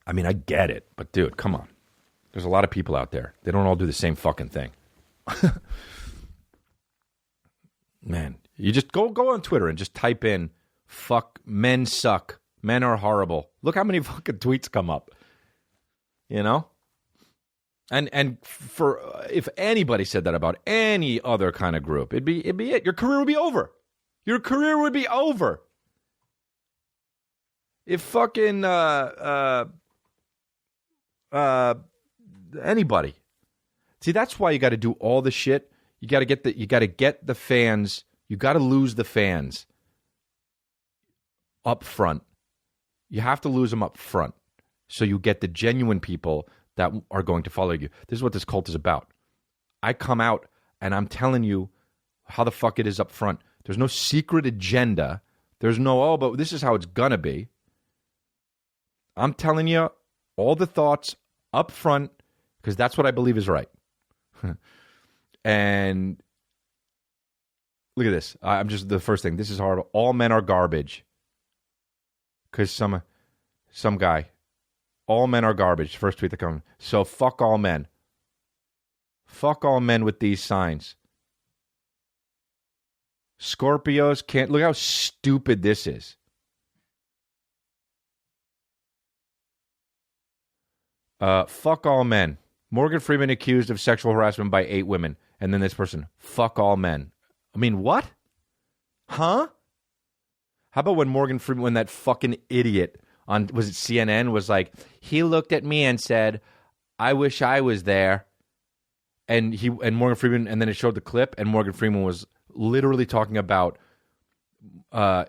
I mean, I get it, but dude, come on. There's a lot of people out there. They don't all do the same fucking thing. Man, you just go on Twitter and just type in, fuck, men suck, men are horrible. Look how many fucking tweets come up. You know? And for if anybody said that about any other kind of group, it'd be it. Your career would be over. Your career would be over. If fucking anybody. See, that's why you got to do all the shit. You got to get the fans. You got to lose the fans up front. You have to lose them up front so you get the genuine people that are going to follow you. This is what this cult is about. I come out and I'm telling you how the fuck it is up front. There's no secret agenda. There's no, but this is how it's gonna be. I'm telling you all the thoughts up front because that's what I believe is right. And look at this. I'm just the first thing. This is horrible. All men are garbage. Because some guy, all men are garbage. First tweet that comes. So fuck all men. Fuck all men with these signs. Scorpios can't. Look how stupid this is. Fuck all men. Morgan Freeman accused of sexual harassment by 8 women. And then this person, fuck all men. I mean, what? Huh? How about when Morgan Freeman, when that fucking idiot on, was it CNN, was like, he looked at me and said, I wish I was there. And Morgan Freeman, and then it showed the clip, and Morgan Freeman was literally talking about,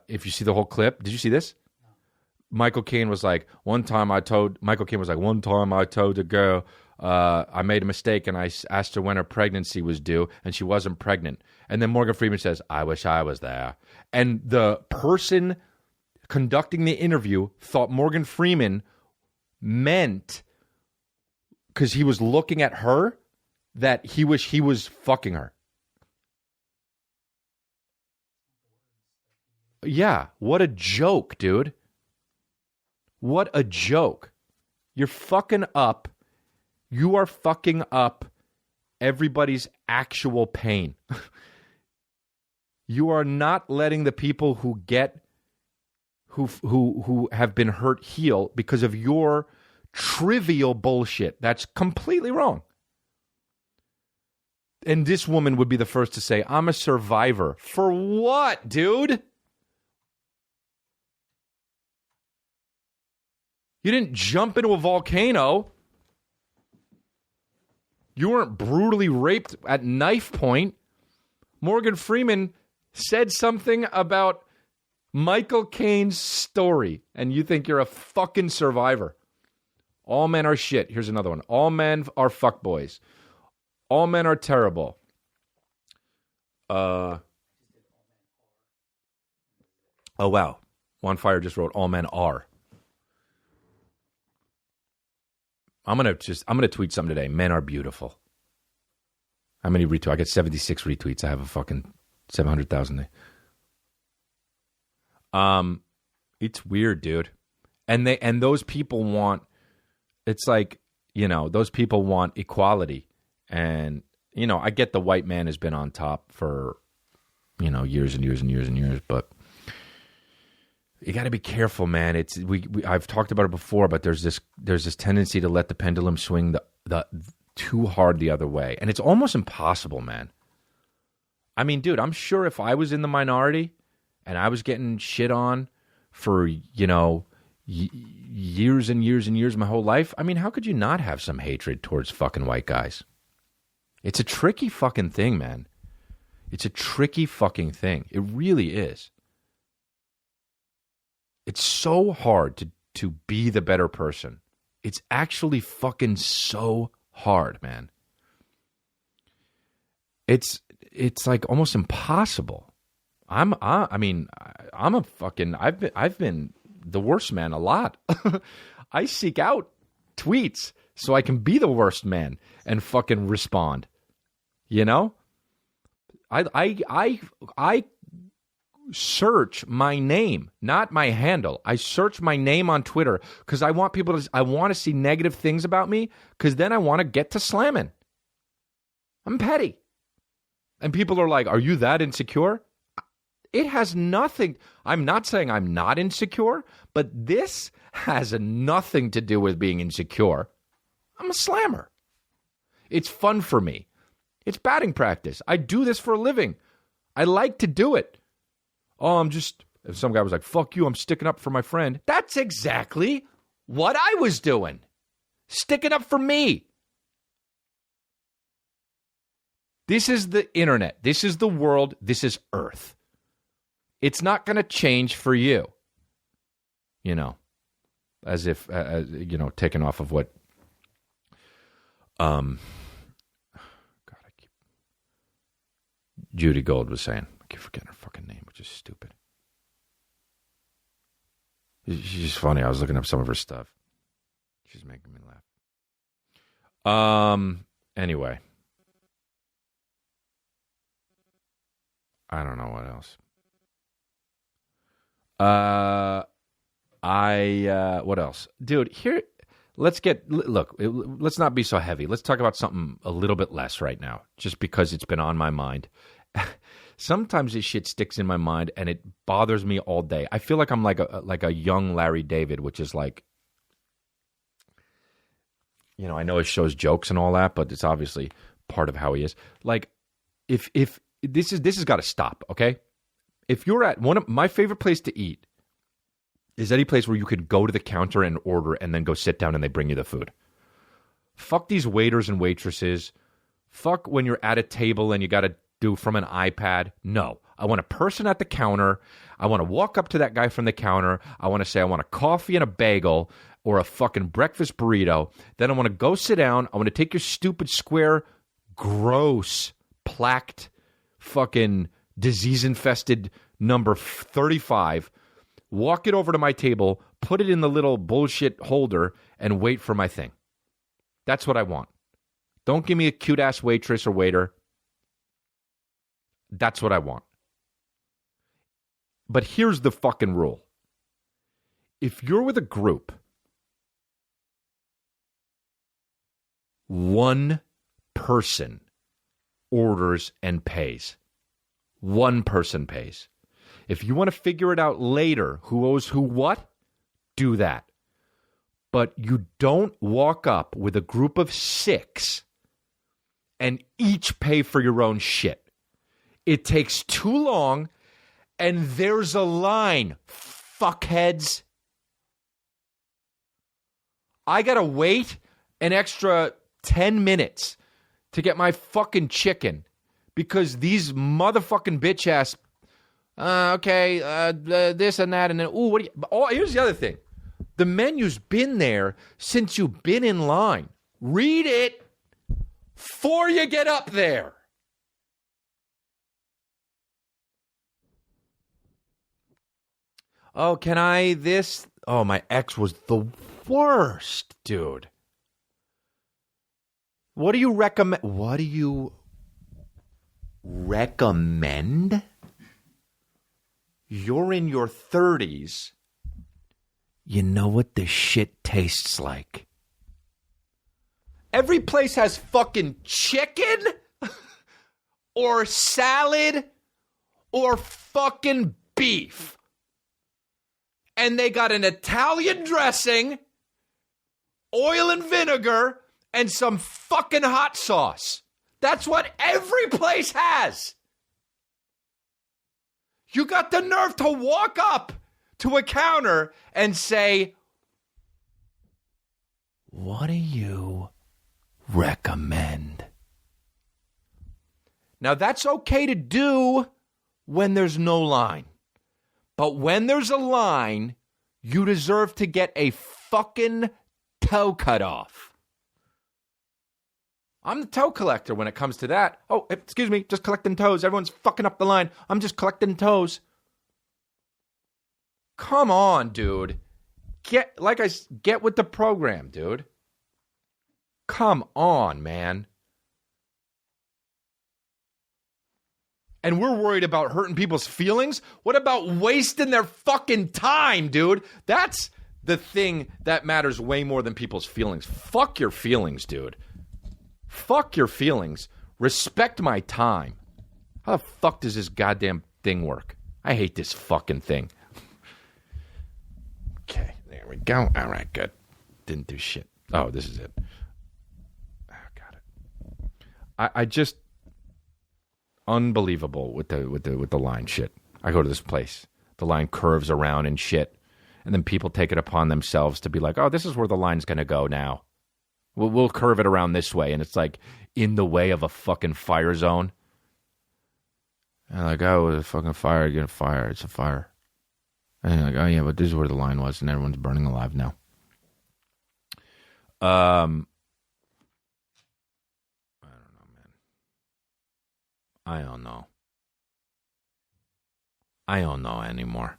if you see the whole clip, did you see this? No. Michael Caine was like, one time I told a girl, I made a mistake and I asked her when her pregnancy was due and she wasn't pregnant. And then Morgan Freeman says, I wish I was there. And the person conducting the interview thought Morgan Freeman meant, because he was looking at her, that he wished he was fucking her. Yeah, what a joke, dude. What a joke. You're fucking up. You are fucking up everybody's actual pain. You are not letting the people who have been hurt heal because of your trivial bullshit. That's completely wrong. And this woman would be the first to say, I'm a survivor. For what, dude? You didn't jump into a volcano. You weren't brutally raped at knife point. Morgan Freeman said something about Michael Caine's story, and you think you're a fucking survivor. All men are shit. Here's another one. All men are fuckboys. All men are terrible. Oh, wow. Juan Fire just wrote, all men are. I'm gonna tweet something today. Men are beautiful. How many retweets? I get 76 retweets. I have a fucking 700,000. It's weird, dude. And those people want. It's like, those people want equality, and I get the white man has been on top for years and years and years and years, but you got to be careful, man. It's I've talked about it before, but there's this tendency to let the pendulum swing the too hard the other way, and it's almost impossible, man. I mean, dude, I'm sure if I was in the minority and I was getting shit on for years and years and years of my whole life, I mean, how could you not have some hatred towards fucking white guys? It's a tricky fucking thing, man. It's a tricky fucking thing. It really is. It's so hard to be the better person. It's actually fucking so hard, man. It's like almost impossible. I've been the worst man a lot. I seek out tweets so I can be the worst man and fucking respond. I search my name, not my handle. I search my name on Twitter because I want to see negative things about me, because then I want to get to slamming. I'm petty. And people are like, are you that insecure? It has nothing. I'm not saying I'm not insecure, but this has nothing to do with being insecure. I'm a slammer. It's fun for me. It's batting practice. I do this for a living. I like to do it. Oh, if some guy was like, fuck you, I'm sticking up for my friend. That's exactly what I was doing. Sticking up for me. This is the internet. This is the world. This is Earth. It's not going to change for you. As if, taken off of what, Judy Gold was saying. I keep forgetting her fucking name, which is stupid. She's funny. I was looking up some of her stuff. She's making me laugh. Anyway. I don't know what else. What else? Dude, here, let's not be so heavy. Let's talk about something a little bit less right now, just because it's been on my mind. Sometimes this shit sticks in my mind and it bothers me all day. I feel like I'm like a young Larry David, which is like, you know, I know it shows jokes and all that, but it's obviously part of how he is. Like, if this has got to stop, okay? If you're at one of my favorite place to eat is any place where you could go to the counter and order and then go sit down and they bring you the food. Fuck these waiters and waitresses. Fuck when you're at a table and you got to do from an iPad. No. I want a person at the counter. I want to walk up to that guy from the counter. I want to say I want a coffee and a bagel or a fucking breakfast burrito. Then I want to go sit down. I want to take your stupid square, gross, plaqued, fucking disease-infested number 35, walk it over to my table, put it in the little bullshit holder, and wait for my thing. That's what I want. Don't give me a cute-ass waitress or waiter. That's what I want. But here's the fucking rule. If you're with a group, one person orders and pays. One person pays. If you want to figure it out later, who owes who what, do that. But you don't walk up with a group of 6 and each pay for your own shit. It takes too long, and there's a line, fuckheads. I gotta wait an extra 10 minutes to get my fucking chicken because these motherfucking bitch ass, this and that, and then, here's the other thing. The menu's been there since you've been in line. Read it before you get up there. Oh, can I this? Oh, my ex was the worst, dude. What do you recommend? What do you recommend? You're in your 30s. You know what this shit tastes like. Every place has fucking chicken or salad or fucking beef. And they got an Italian dressing, oil and vinegar, and some fucking hot sauce. That's what every place has. You got the nerve to walk up to a counter and say, what do you recommend? Now, that's okay to do when there's no line. But when there's a line, you deserve to get a fucking toe cut off. I'm the toe collector when it comes to that. Oh, excuse me, just collecting toes. Everyone's fucking up the line. I'm just collecting toes. Come on, dude. Get with the program, dude. Come on, man. And we're worried about hurting people's feelings? What about wasting their fucking time, dude? That's the thing that matters way more than people's feelings. Fuck your feelings, dude. Fuck your feelings. Respect my time. How the fuck does this goddamn thing work? I hate this fucking thing. Okay, there we go. All right, good. Didn't do shit. Oh, this is it. Oh, got it. I just unbelievable with the line shit. I go to this place. The line curves around and shit. And then people take it upon themselves to be like, oh, this is where the line's going to go now. We'll curve it around this way. And it's like in the way of a fucking fire zone. And like, oh, it's a fucking fire. You're going to fire. It's a fire. And you're like, oh, yeah, but this is where the line was. And everyone's burning alive now. I don't know, man. I don't know anymore.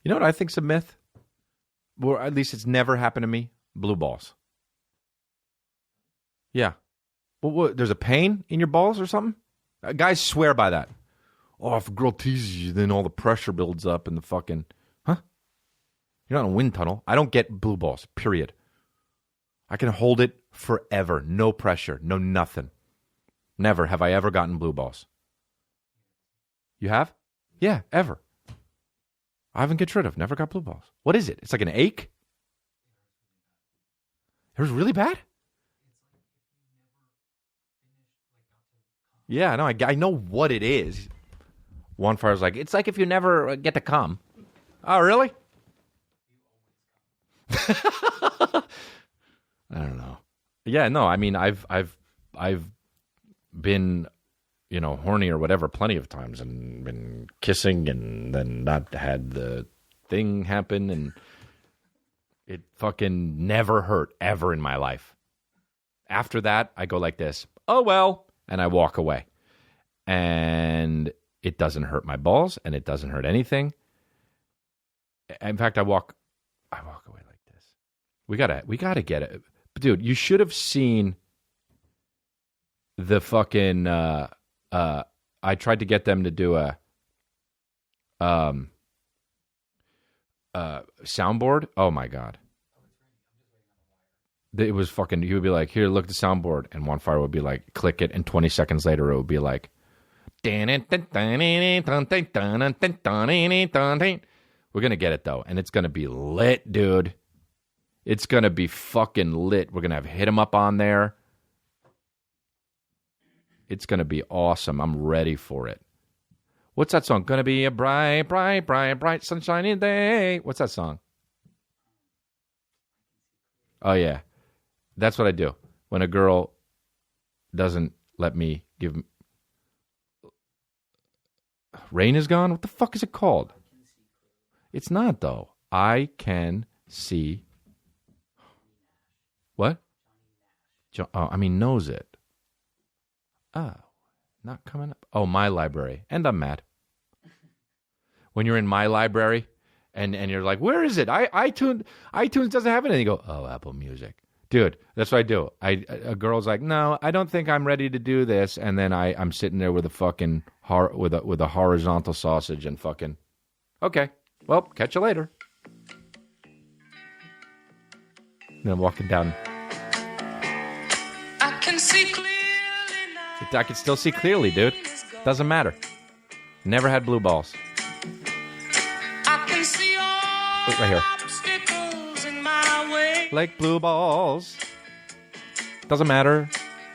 You know what I think's a myth? Or at least it's never happened to me. Blue balls. Yeah. Well, what, there's a pain in your balls or something? Guys swear by that. Oh, if a girl teases you, then all the pressure builds up in the fucking... Huh? You're not in a wind tunnel. I don't get blue balls, period. I can hold it forever. No pressure. No nothing. Never have I ever gotten blue balls. You have? Yeah, ever. I haven't get rid of. Never got blue balls. What is it? It's like an ache? It was really bad? Yeah, no, I know what it is. One fire's like, it's like if you never get to come. Oh, really? I don't know. Yeah, no, I mean, I've been, horny or whatever plenty of times and been kissing and then not had the thing happen and it fucking never hurt ever in my life. After that, I go like this, oh, well, and I walk away. And it doesn't hurt my balls and it doesn't hurt anything. In fact, I walk away like this. We gotta get it. Dude, you should have seen the fucking I tried to get them to do a soundboard. Oh my God. It was fucking, he would be like, here, look at the soundboard. And one fire would be like, click it. And 20 seconds later, it would be like, we're going to get it though. And it's going to be lit, dude. It's going to be fucking lit. We're going to have Hit 'em Up on there. It's going to be awesome. I'm ready for it. What's that song? Gonna be a bright, bright, bright, bright, sunshiny day. What's that song? Oh, yeah. That's what I do. When a girl doesn't let me give... Rain is Gone? What the fuck is it called? It's not, though. I can see... What? Knows it. Oh, not coming up. Oh, My Library. And I'm mad. When you're in My Library and you're like, where is it? iTunes doesn't have anything. You go, oh, Apple Music. Dude, that's what I do. A girl's like, no, I don't think I'm ready to do this. And then I'm sitting there with a fucking, with a horizontal sausage and fucking, okay, well, catch you later. And I'm walking down. I can see clearly now. I can still see clearly, dude. Doesn't matter. Never had blue balls. I can see all right here. Obstacles in my way. Like blue balls. Doesn't matter.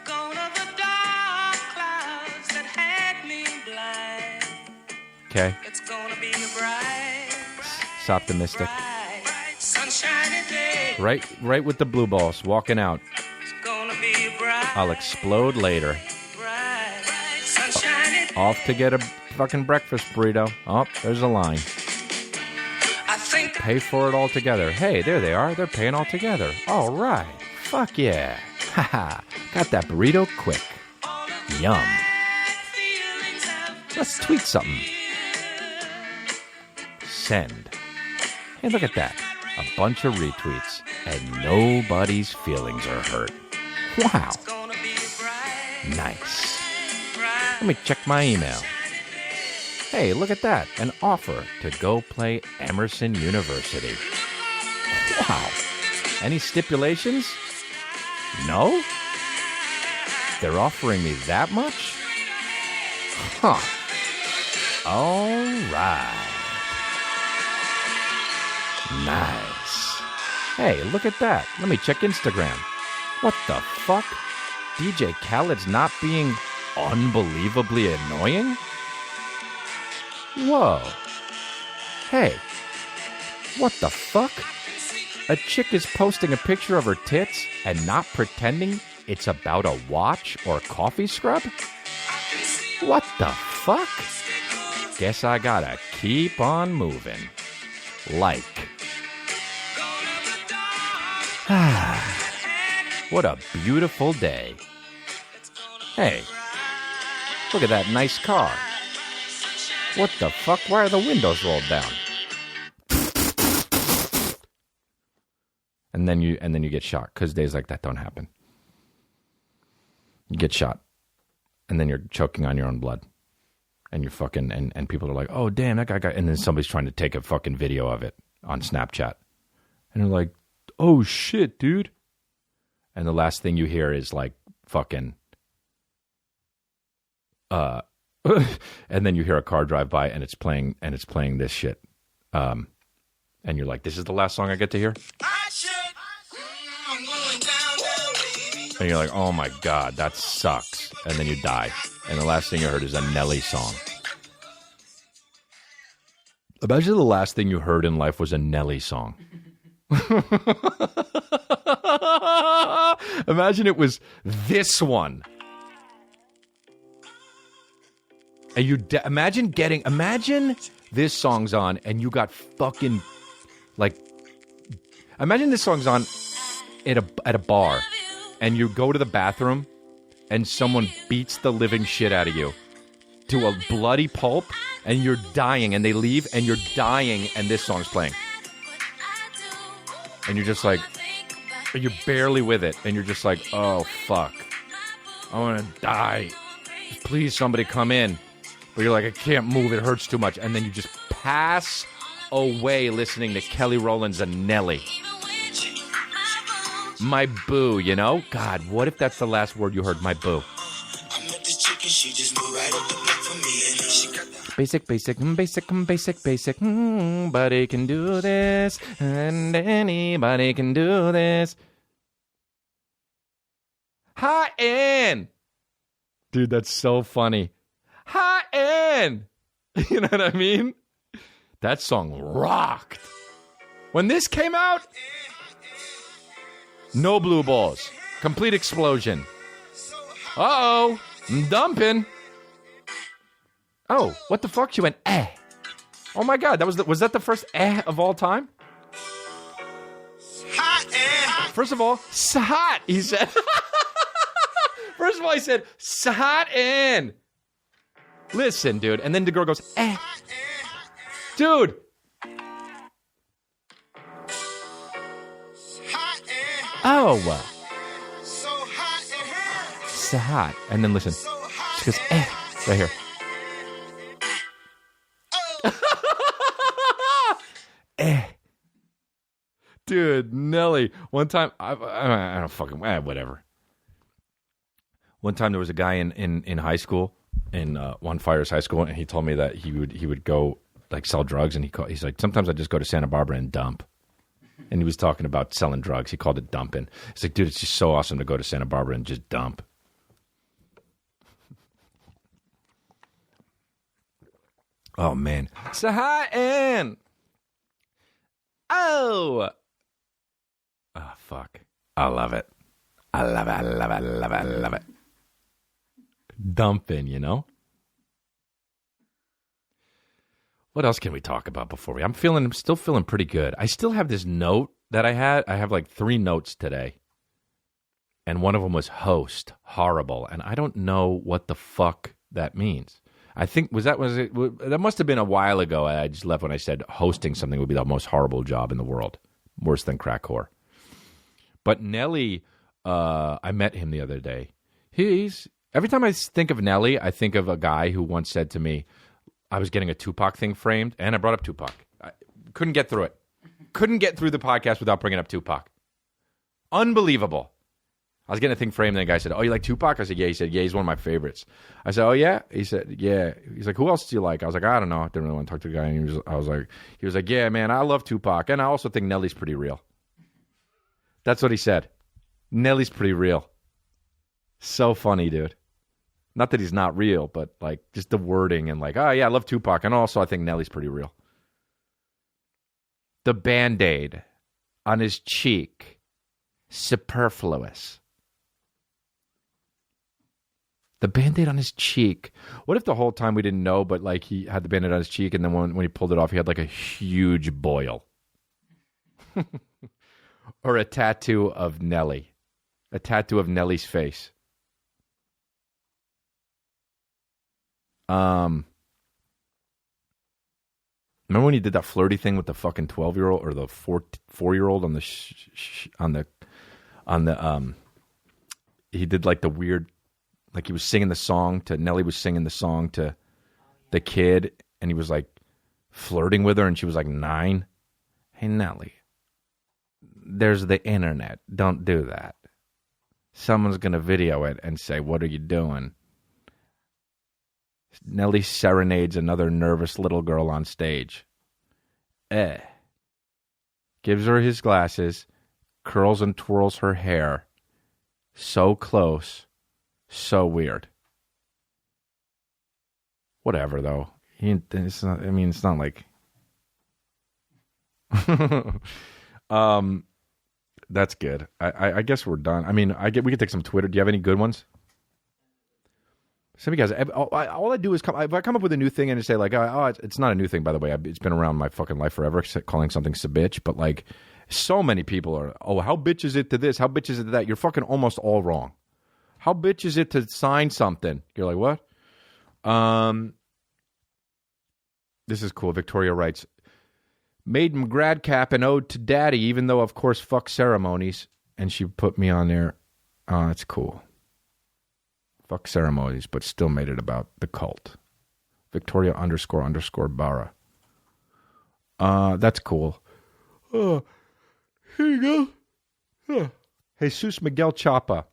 Gone are the dark clouds that had me blind. Okay. It's gonna be a bright. It's optimistic. Bright, sunshiny day. Right with the blue balls. Walking out. It's gonna be bright. I'll explode later. Bright, sunshiny day. Off to get a fucking breakfast burrito. Oh, there's a line. Pay for it all together. Hey, there they are. They're paying all together. All right. Fuck yeah. Haha. Got that burrito quick. Yum. Let's tweet something. Send. Hey, look at that. A bunch of retweets. And nobody's feelings are hurt. Wow. Nice. Let me check my email. Hey, look at that. An offer to go play Emerson University. Wow. Any stipulations? No? They're offering me that much? Huh. All right. Nice. Hey, look at that. Let me check Instagram. What the fuck? DJ Khaled's not being unbelievably annoying? Whoa. Hey. What the fuck? A chick is posting a picture of her tits and not pretending it's about a watch or coffee scrub? What the fuck? Guess I gotta keep on moving. Like. What a beautiful day. Hey. Look at that nice car. What the fuck? Why are the windows rolled down? and then you get shot because days like that don't happen. You get shot, and then you're choking on your own blood, and you're fucking and people are like, oh damn, that guy got, and then somebody's trying to take a fucking video of it on Snapchat, and they're like, oh shit, dude, and the last thing you hear is like fucking and then you hear a car drive by and it's playing this shit. And you're like, this is the last song I get to hear? And you're like, oh my God, that sucks. And then you die. And the last thing you heard is a Nelly song. Imagine the last thing you heard in life was a Nelly song. Imagine it was this one. And you imagine this song's on and you got fucking like, imagine this song's on at a bar and you go to the bathroom and someone beats the living shit out of you to a bloody pulp and you're dying and they leave and you're dying and this song's playing. And you're just like, you're barely with it and you're just like, oh fuck, I want to die. Please somebody come in. But you're like, I can't move, it hurts too much. And then you just pass away listening to Kelly Rowland's and Nelly. My boo, you know? God, what if that's the last word you heard? My boo. Basic, buddy can do this, and anybody can do this. Hot in! Dude, that's so funny. Hot in! You know what I mean? That song rocked. When this came out, no blue balls. Complete explosion. Uh-oh. I'm dumping. Oh, what the fuck? She went, eh. Oh my God, was that the first eh of all time? Hot eh. First of all, hot, he said. First of all, he said, hot in. Listen, dude. And then the girl goes, eh. Dude. Oh. So hot. And then listen. She goes, eh. Right here. Eh. Dude, Nelly. One time, I don't fucking, whatever. One time there was a guy in high school, in Juan Fires High School, and he told me that he would go like sell drugs, and he's like, sometimes I just go to Santa Barbara and dump. And he was talking about selling drugs. He called it dumping. He's like, dude, it's just so awesome to go to Santa Barbara and just dump. Oh man, so hi and oh fuck, I love it. I love it. I love it. I love it. I love it. Dumping, you know? What else can we talk about before I'm still feeling pretty good. I still have this note that I had. I have like 3 notes today. And one of them was host, horrible. And I don't know what the fuck that means. I think, that must have been a while ago. I just left when I said hosting something would be the most horrible job in the world. Worse than crack whore. But Nelly, I met him the other day. Every time I think of Nelly, I think of a guy who once said to me, I was getting a Tupac thing framed, and I brought up Tupac. I couldn't get through it. Couldn't get through the podcast without bringing up Tupac. Unbelievable. I was getting a thing framed, and the guy said, oh, you like Tupac? I said, yeah. He said, yeah, he's one of my favorites. I said, oh, yeah? He said, yeah. He's like, who else do you like? I was like, I don't know. I didn't really want to talk to the guy. And he was like, yeah, man, I love Tupac, and I also think Nelly's pretty real. That's what he said. Nelly's pretty real. So funny, dude. Not that he's not real, but like just the wording and like, oh yeah, I love Tupac. And also I think Nelly's pretty real. The Band-Aid on his cheek, superfluous. The Band-Aid on his cheek. What if the whole time we didn't know, but like he had the Band-Aid on his cheek and then when he pulled it off, he had like a huge boil? Or a tattoo of Nelly. A tattoo of Nelly's face. Remember when he did that flirty thing with the fucking 12-year-old or the 4-year-old on the he did like the weird, like he was singing the song to, Nelly was singing the song to the kid, and he was like flirting with her, and she was like 9. Hey, Nelly, there's the internet. Don't do that. Someone's going to video it and say, what are you doing? Nelly serenades another nervous little girl on stage. Gives her his glasses, curls and twirls her hair. So close. So weird. Whatever, though. It's not like... That's good. I guess we're done. I mean, we could take some Twitter. Do you have any good ones? Some of you guys, all I do is if I come up with a new thing and just say like, it's not a new thing, by the way. It's been around my fucking life forever, calling something bitch. But like, so many people are, how bitch is it to this? How bitch is it to that? You're fucking almost all wrong. How bitch is it to sign something? You're like, what? This is cool. Victoria writes, made grad cap an ode to daddy, even though, of course, fuck ceremonies. And she put me on there. Oh, that's cool. Fuck ceremonies, but still made it about the cult. Victoria __ Barra. That's cool. Here you go. Jesus Miguel Chapa.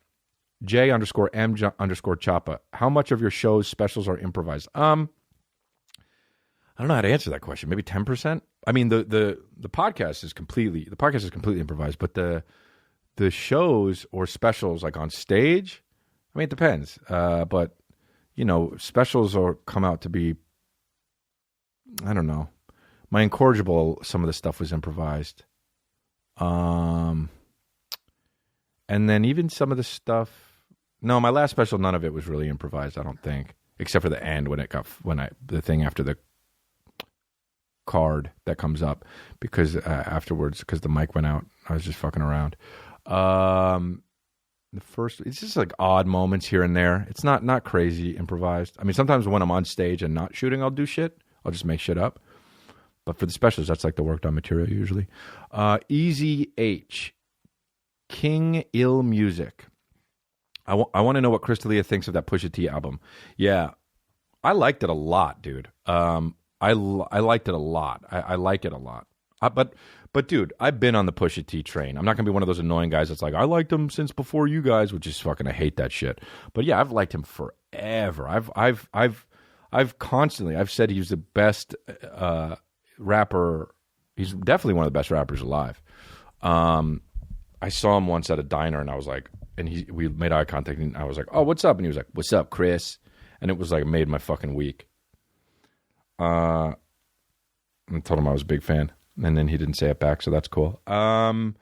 J _M _ Chapa. How much of your shows specials are improvised? I don't know how to answer that question. Maybe 10%. I mean, the podcast is completely improvised, but the shows or specials like on stage, I mean, it depends. But specials come out to be, I don't know. My Incorrigible, some of the stuff was improvised. And then even some of the stuff. No, my last special, none of it was really improvised, I don't think, except for the end the thing after the card that comes up, because afterwards, because the mic went out, I was just fucking around. It's just like odd moments here and there. It's not crazy improvised. I mean, sometimes when I'm on stage and not shooting, I'll do shit. I'll just make shit up. But for the specials, that's like the worked on material usually. Easy H. King Ill Music. I want to know what Chris D'Elia thinks of that Pusha T album. Yeah, I liked it a lot, dude. I liked it a lot. I like it a lot. But dude, I've been on the Pusha T train. I'm not gonna be one of those annoying guys that's like, I liked him since before you guys, which is fucking, I hate that shit. But yeah, I've liked him forever. I've constantly said he's the best rapper. He's definitely one of the best rappers alive. I saw him once at a diner, and I was like, we made eye contact, and I was like, oh, what's up? And he was like, what's up, Chris? And it was like, made my fucking week. I told him I was a big fan, and then he didn't say it back, so that's cool. So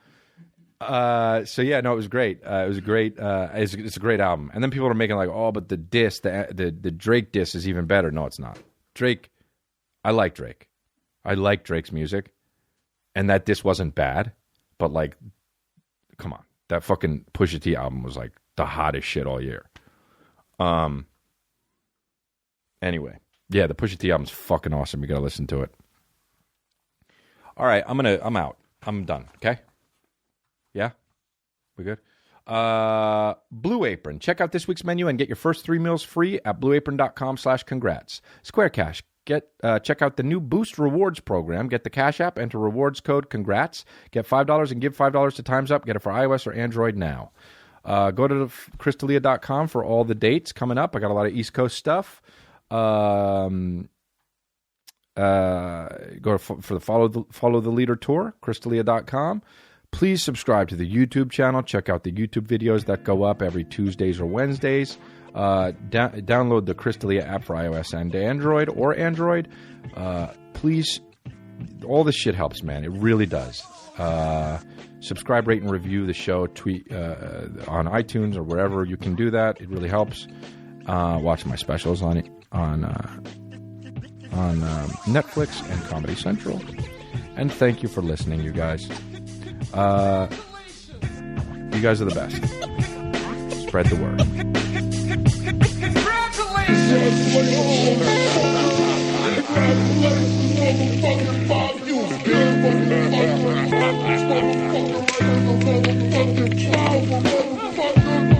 yeah, no, it was great. It was a great. It's a great album. And then people are making like, oh, but the diss, the Drake diss is even better. No, it's not. Drake, I like Drake. I like Drake's music, and that diss wasn't bad. But like, come on, that fucking Pusha T album was like the hottest shit all year. Anyway. Yeah, the Pusha T album's fucking awesome. You gotta listen to it. All right, I'm out. I'm done. Okay? Yeah? We good? Blue Apron. Check out this week's menu and get your first 3 meals free at blueapron.com/congrats. Square Cash. Check out the new Boost Rewards program. Get the Cash App, enter rewards code congrats. Get $5 and give $5 to Time's Up. Get it for iOS or Android now. Go to chrisdelia.com for all the dates coming up. I got a lot of East Coast stuff. Go for the Follow the Leader tour, chrisdelia.com. Please subscribe to the YouTube channel. Check out the YouTube videos that go up every Tuesdays or Wednesdays. Download the Chris D'Elia app for iOS and Android or Android. Please, all this shit helps, man. It really does. Subscribe, rate, and review the show. Tweet on iTunes or wherever you can do that. It really helps. Watch my specials on Netflix and Comedy Central. And thank you for listening, you guys. You guys are the best. Spread the word. Congratulations! motherfucking